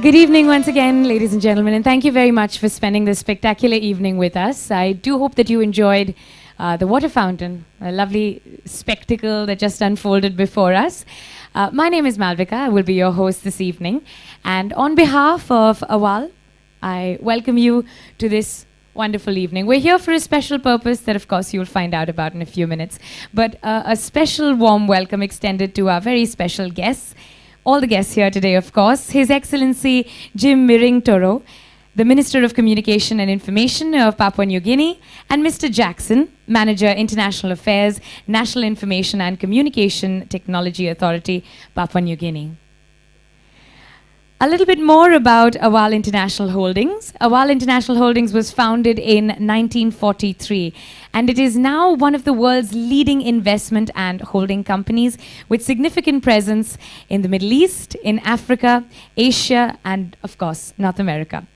Good evening once again, ladies and gentlemen, and thank you very much for spending this spectacular evening with us. I do hope that you enjoyed the water fountain, a lovely spectacle that just unfolded before us. My name is Malvika. I will be your host this evening. And on behalf of Awal, I welcome you to this wonderful evening. We're here for a special purpose that, of course, you'll find out about in a few minutes. But a special warm welcome extended to our very special guests. All the guests here today, of course, His Excellency Jim Miring Toro, the Minister of Communication and Information of Papua New Guinea, and Mr. Jackson, Manager, International Affairs, National Information and Communication Technology Authority, Papua New Guinea. A little bit more about Awal International Holdings. Awal International Holdings was founded in 1943, and it is now one of the world's leading investment and holding companies with significant presence in the Middle East, in Africa, Asia, and of course, North America.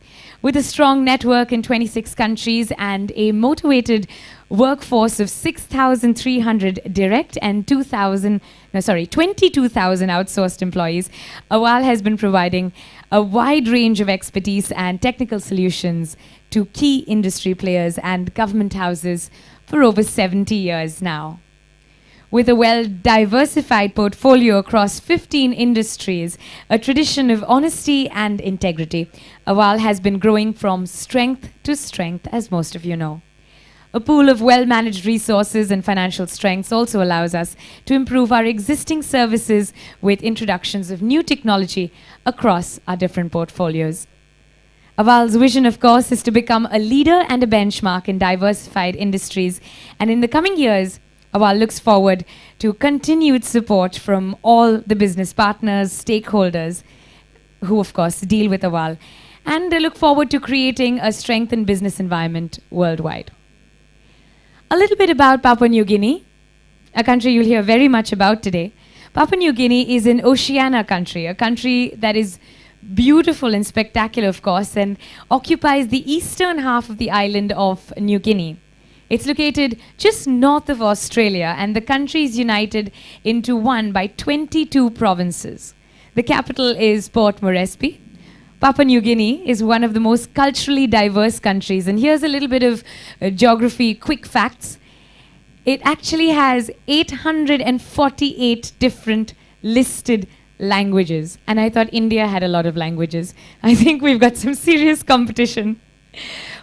With a strong network in 26 countries and a motivated workforce of 6,300 direct and 22,000 outsourced employees, Awal has been providing a wide range of expertise and technical solutions to key industry players and government houses for over 70 years now. With a well-diversified portfolio across 15 industries, a tradition of honesty and integrity, Awal has been growing from strength to strength, as most of you know. A pool of well-managed resources and financial strengths also allows us to improve our existing services with introductions of new technology across our different portfolios. Awal's vision, of course, is to become a leader and a benchmark in diversified industries, and in the coming years, Awal looks forward to continued support from all the business partners, stakeholders, who of course deal with Awal, and they look forward to creating a strengthened business environment worldwide. A little bit about Papua New Guinea, a country you'll hear very much about today. Papua New Guinea is an Oceania country, a country that is beautiful and spectacular, of course, and occupies the eastern half of the island of New Guinea. It's located just north of Australia, and the country is united into one by 22 provinces. The capital is Port Moresby. Papua New Guinea is one of the most culturally diverse countries, and here's a little bit of geography, quick facts. It actually has 848 different listed languages, and I thought India had a lot of languages. I think we've got some serious competition.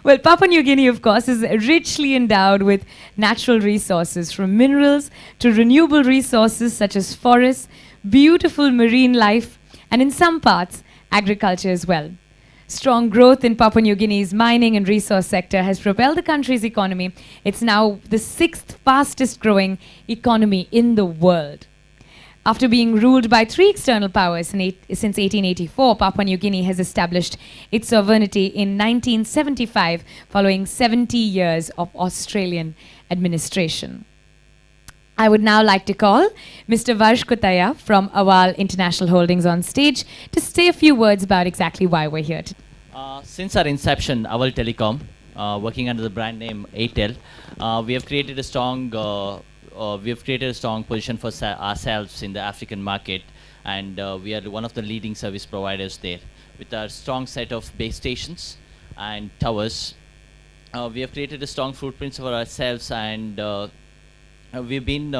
Well, Papua New Guinea, of course, is richly endowed with natural resources, from minerals to renewable resources such as forests, beautiful marine life, and in some parts, agriculture as well. Strong growth in Papua New Guinea's mining and resource sector has propelled the country's economy. It's now the 6th fastest growing economy in the world. After being ruled by 3 external powers since 1884, Papua New Guinea has established its sovereignty in 1975, following 70 years of Australian administration. I would now like to call Mr. Varsh Kutaya from Awal International Holdings on stage to say a few words about exactly why we're here today. Since our inception, Awal Telecom, working under the brand name Airtel, we have created a strong position for ourselves in the African market, and we are one of the leading service providers there. With our strong set of base stations and towers, we have created a strong footprint for ourselves, and we've been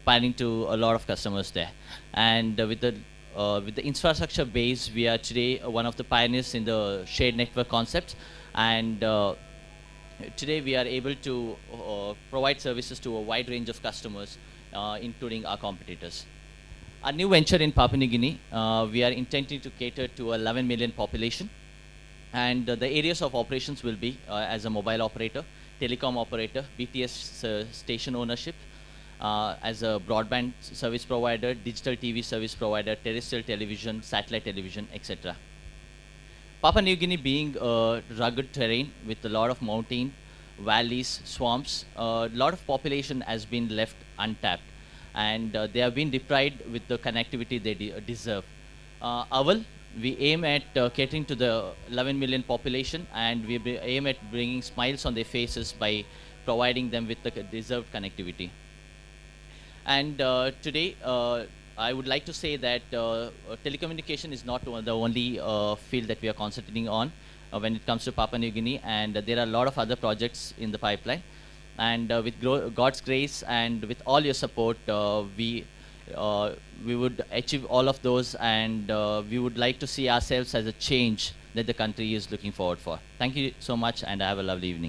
piling to a lot of customers there. And with the infrastructure base, we are today one of the pioneers in the shared network concept, and today we are able to provide services to a wide range of customers, including our competitors. Our new venture in Papua New Guinea, we are intending to cater to 11 million population, and the areas of operations will be as a mobile operator, telecom operator, BTS station ownership, as a broadband service provider, digital TV service provider, terrestrial television, satellite television, etc. Papua New Guinea being a rugged terrain with a lot of mountain, valleys, swamps, a lot of population has been left untapped, and they have been deprived with the connectivity they deserve. Awal, we aim at catering to the 11 million population, and we aim at bringing smiles on their faces by providing them with the deserved connectivity. And today, I would like to say that telecommunication is not the only field that we are concentrating on when it comes to Papua New Guinea, and there are a lot of other projects in the pipeline. And with God's grace and with all your support, we would achieve all of those, and we would like to see ourselves as a change that the country is looking forward for. Thank you so much, and have a lovely evening.